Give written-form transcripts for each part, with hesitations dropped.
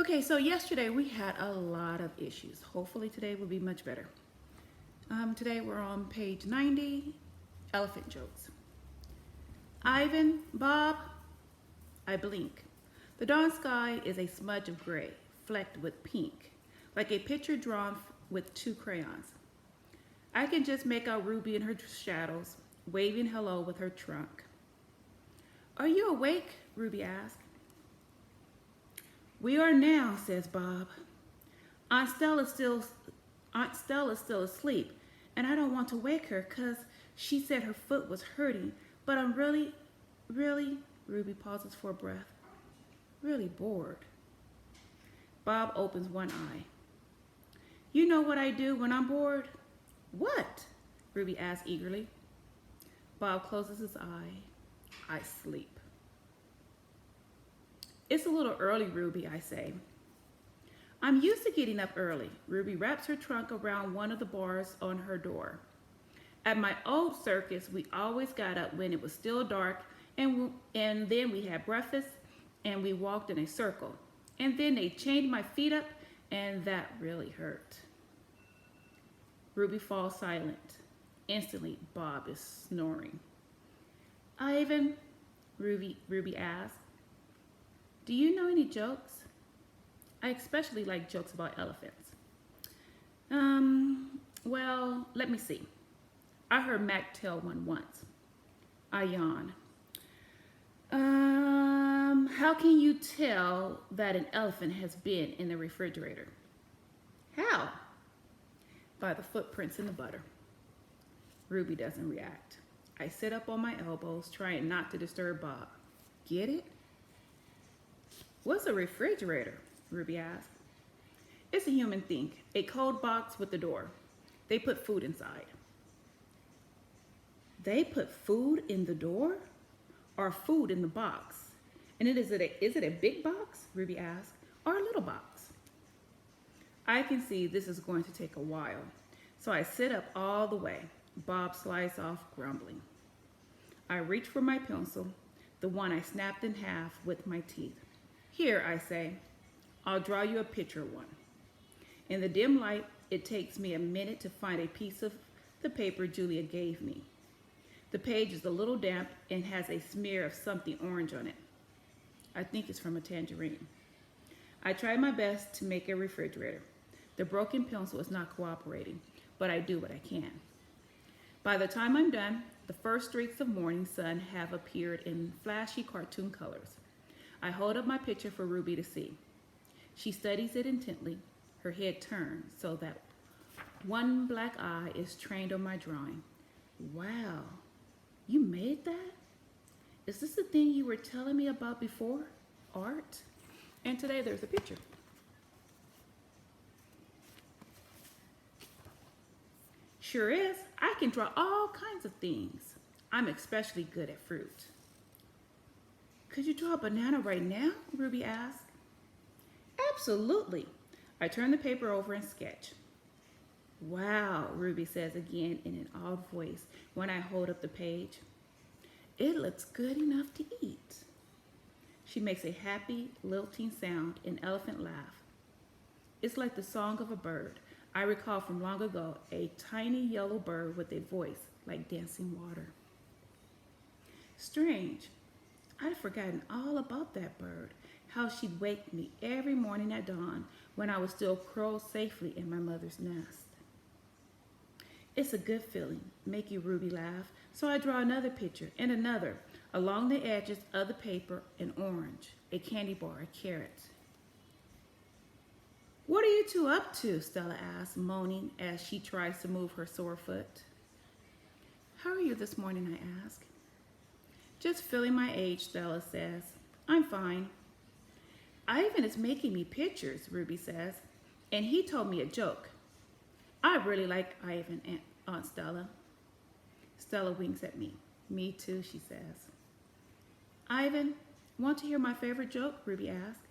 Okay, so yesterday we had a lot of issues. Hopefully today will be much better. Today we're on page 90, elephant jokes. Ivan, Bob, I blink. The dawn sky is a smudge of gray, flecked with pink, like a picture drawn with two crayons. I can just make out Ruby in her shadows, waving hello with her trunk. Are you awake? Ruby asked. We are now, says Bob. Aunt Stella's still asleep, and I don't want to wake her 'cause she said her foot was hurting, but I'm really, Ruby pauses for a breath, really bored. Bob opens one eye. You know what I do when I'm bored? What? Ruby asks eagerly. Bob closes his eye. I sleep. It's a little early, Ruby, I say. I'm used to getting up early. Ruby wraps her trunk around one of the bars on her door. At my old circus, we always got up when it was still dark, and then we had breakfast, and we walked in a circle. And then they chained my feet up, and that really hurt. Ruby falls silent. Instantly, Bob is snoring. Ivan, Ruby asks, do you know any jokes? I especially like jokes about elephants. Well, let me see. I heard Mac tell one once. I yawn. How can you tell that an elephant has been in the refrigerator? How? By the footprints in the butter. Ruby doesn't react. I sit up on my elbows, trying not to disturb Bob. Get it? What's a refrigerator? Ruby asks. It's a human thing, a cold box with a door. They put food inside. They put food in the door? Or food in the box? And is it a big box? Ruby asks. Or a little box? I can see this is going to take a while, so I sit up all the way. Bob slides off grumbling. I reach for my pencil, the one I snapped in half with my teeth. Here, I say, I'll draw you a picture one. In the dim light, it takes me a minute to find a piece of the paper Julia gave me. The page is a little damp and has a smear of something orange on it. I think it's from a tangerine. I try my best to make a refrigerator. The broken pencil is not cooperating, but I do what I can. By the time I'm done, the first streaks of morning sun have appeared in flashy cartoon colors. I hold up my picture for Ruby to see. She studies it intently, her head turned so that one black eye is trained on my drawing. Wow, you made that? Is this the thing you were telling me about before? Art? And today there's a picture. Sure is. I can draw all kinds of things. I'm especially good at fruit. Could you draw a banana right now? Ruby asked. Absolutely. I turn the paper over and sketch. Wow, Ruby says again in an odd voice when I hold up the page. It looks good enough to eat. She makes a happy, lilting sound, an elephant laugh. It's like the song of a bird. I recall from long ago a tiny yellow bird with a voice like dancing water. Strange. I'd forgotten all about that bird, how she'd wake me every morning at dawn when I was still curled safely in my mother's nest. It's a good feeling, making Ruby laugh, so I draw another picture and another along the edges of the paper, an orange, a candy bar, a carrot. What are you two up to? Stella asks, moaning as she tries to move her sore foot. How are you this morning? I ask. Just feeling my age, Stella says. I'm fine. Ivan is making me pictures, Ruby says, and he told me a joke. I really like Ivan, Aunt Stella. Stella winks at me. Me too, she says. Ivan, want to hear my favorite joke? Ruby asks.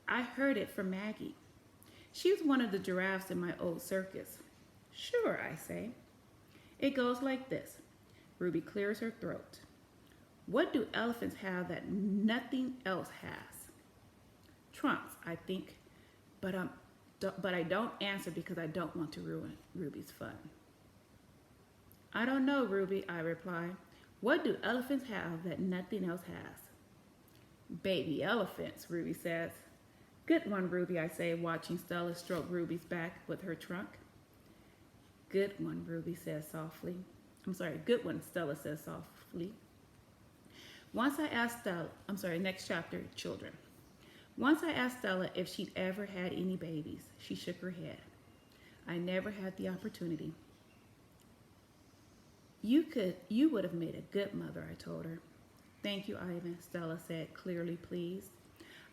I heard it from Maggie. She was one of the giraffes in my old circus. Sure, I say. It goes like this. Ruby clears her throat. What do elephants have that nothing else has? Trunks, I think. but I don't answer because I don't want to ruin Ruby's fun. I don't know, Ruby, I reply. What do elephants have that nothing else has? Baby elephants, Ruby says. Good one, Ruby, I say, watching Stella stroke Ruby's back with her trunk. Good one, Ruby says softly. Good one, Stella says softly. Once I asked Stella, next chapter, children. Once I asked Stella if she'd ever had any babies. She shook her head. I never had the opportunity. You would have made a good mother, I told her. Thank you, Ivan, Stella said, clearly pleased.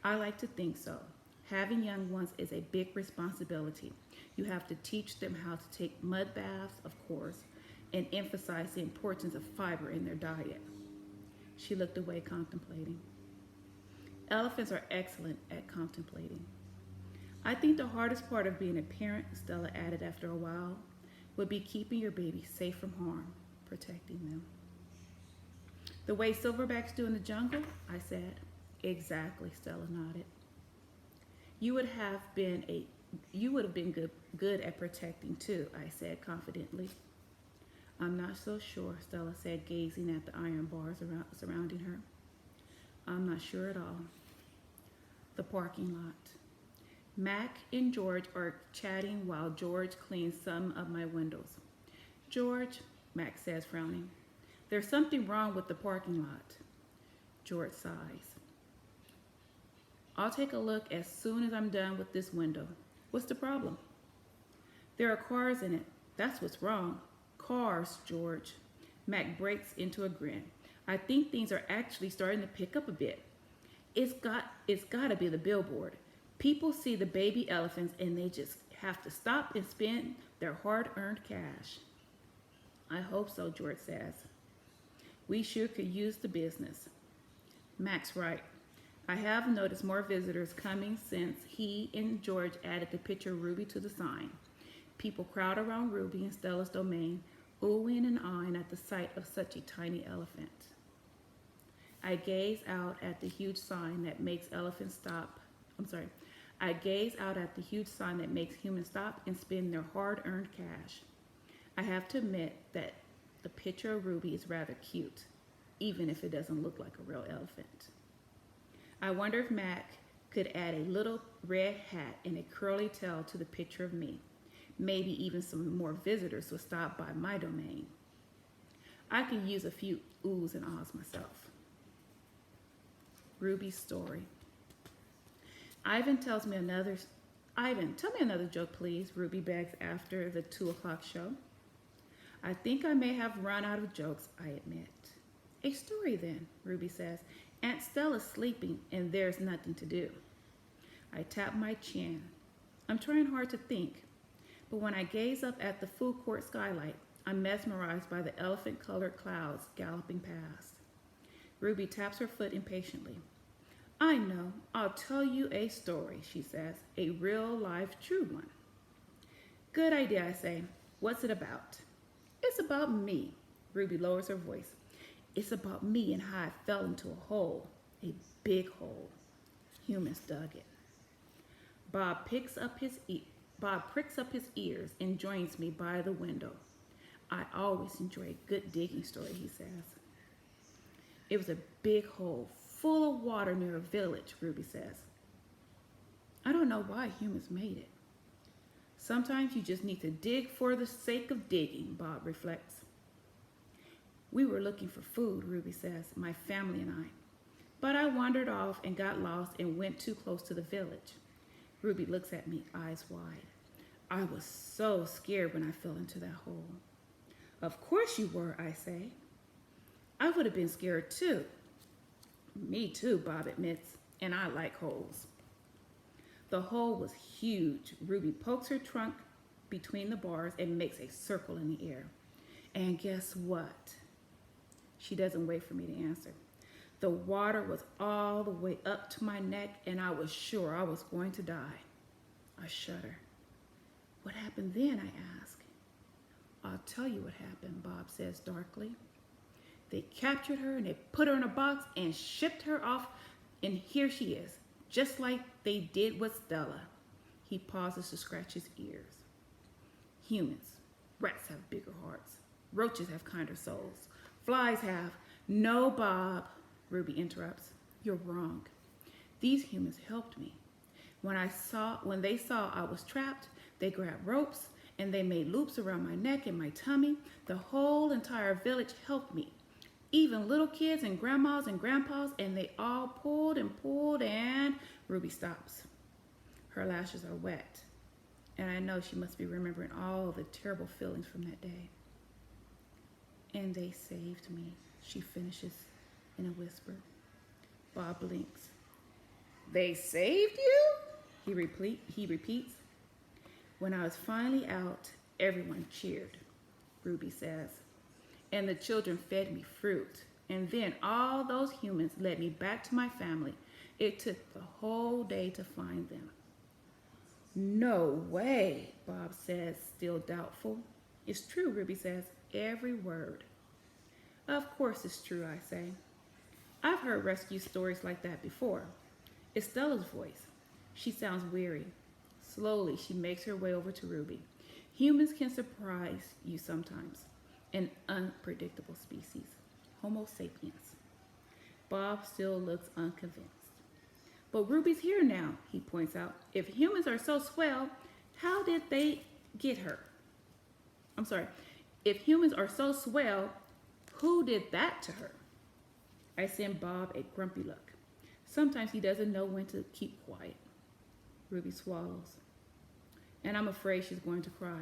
I like to think so. Having young ones is a big responsibility. You have to teach them how to take mud baths, of course, and emphasize the importance of fiber in their diet. She looked away, contemplating. Elephants are excellent at contemplating. I think the hardest part of being a parent, Stella added after a while, would be keeping your baby safe from harm, protecting them. The way silverbacks do in the jungle, I said. Exactly, Stella nodded. You would have been good at protecting too, I said confidently. I'm not so sure, Stella said, gazing at the iron bars surrounding her. I'm not sure at all. The parking lot. Mac and George are chatting while George cleans some of my windows. George, Mac says, frowning. There's something wrong with the parking lot. George sighs. I'll take a look as soon as I'm done with this window. What's the problem? There are cars in it. That's what's wrong. Cars, George. Mac breaks into a grin. I think things are actually starting to pick up a bit. It's got to be the billboard. People see the baby elephants and they just have to stop and spend their hard-earned cash. I hope so, George says. We sure could use the business. Mac's right. I have noticed more visitors coming since he and George added the picture of Ruby to the sign. People crowd around Ruby and Stella's domain, oohing and ahhing at the sight of such a tiny elephant. I gaze out at the huge sign that makes elephants stop. I gaze out at the huge sign that makes humans stop and spend their hard-earned cash. I have to admit that the picture of Ruby is rather cute, even if it doesn't look like a real elephant. I wonder if Mac could add a little red hat and a curly tail to the picture of me. Maybe even some more visitors will stop by my domain. I can use a few oohs and ahs myself. Ruby's story. Ivan, tell me another joke, please, Ruby begs after the 2:00 show. I think I may have run out of jokes, I admit. A story then, Ruby says. Aunt Stella's sleeping and there's nothing to do. I tap my chin. I'm trying hard to think, but when I gaze up at the food court skylight, I'm mesmerized by the elephant-colored clouds galloping past. Ruby taps her foot impatiently. I know, I'll tell you a story, she says, a real-life true one. Good idea, I say. What's it about? It's about me, Ruby lowers her voice. It's about me and how I fell into a hole, a big hole. Humans dug it. Bob pricks up his ears and joins me by the window. I always enjoy a good digging story, he says. It was a big hole full of water near a village, Ruby says. I don't know why humans made it. Sometimes you just need to dig for the sake of digging, Bob reflects. We were looking for food, Ruby says, my family and I. But I wandered off and got lost and went too close to the village. Ruby looks at me, eyes wide. I was so scared when I fell into that hole. Of course you were, I say. I would have been scared too. Me too, Bob admits, and I like holes. The hole was huge. Ruby pokes her trunk between the bars and makes a circle in the air. And guess what? She doesn't wait for me to answer. The water was all the way up to my neck, and I was sure I was going to die. I shudder. What happened then, I ask. I'll tell you what happened, Bob says darkly. They captured her and they put her in a box and shipped her off, and here she is, just like they did with Stella. He pauses to scratch his ears. Humans, rats have bigger hearts. Roaches have kinder souls. Flies have. No, Bob, Ruby interrupts. You're wrong. These humans helped me. When they saw I was trapped, they grabbed ropes and they made loops around my neck and my tummy. The whole entire village helped me. Even little kids and grandmas and grandpas, and they all pulled and Ruby stops. Her lashes are wet, and I know she must be remembering all the terrible feelings from that day. And they saved me, she finishes in a whisper. Bob blinks. They saved you? He repeats. When I was finally out, everyone cheered, Ruby says. And the children fed me fruit. And then all those humans led me back to my family. It took the whole day to find them. No way, Bob says, still doubtful. It's true, Ruby says, every word. Of course it's true, I say. I've heard rescue stories like that before. It's Stella's voice. She sounds weary. Slowly, she makes her way over to Ruby. Humans can surprise you sometimes. An unpredictable species. Homo sapiens. Bob still looks unconvinced. But Ruby's here now, he points out. If humans are so swell, how did they get her? I'm sorry. If humans are so swell, who did that to her? I send Bob a grumpy look. Sometimes he doesn't know when to keep quiet. Ruby swallows. And I'm afraid she's going to cry.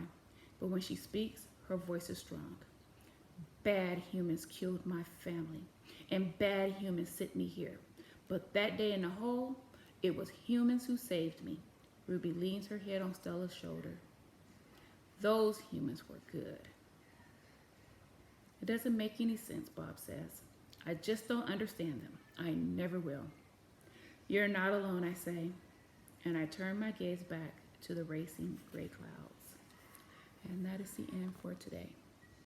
But when she speaks, her voice is strong. Bad humans killed my family. And bad humans sent me here. But that day in the hole, it was humans who saved me. Ruby leans her head on Stella's shoulder. Those humans were good. It doesn't make any sense, Bob says. I just don't understand them. I never will. You're not alone, I say. And I turn my gaze back to the racing gray clouds. And that is the end for today.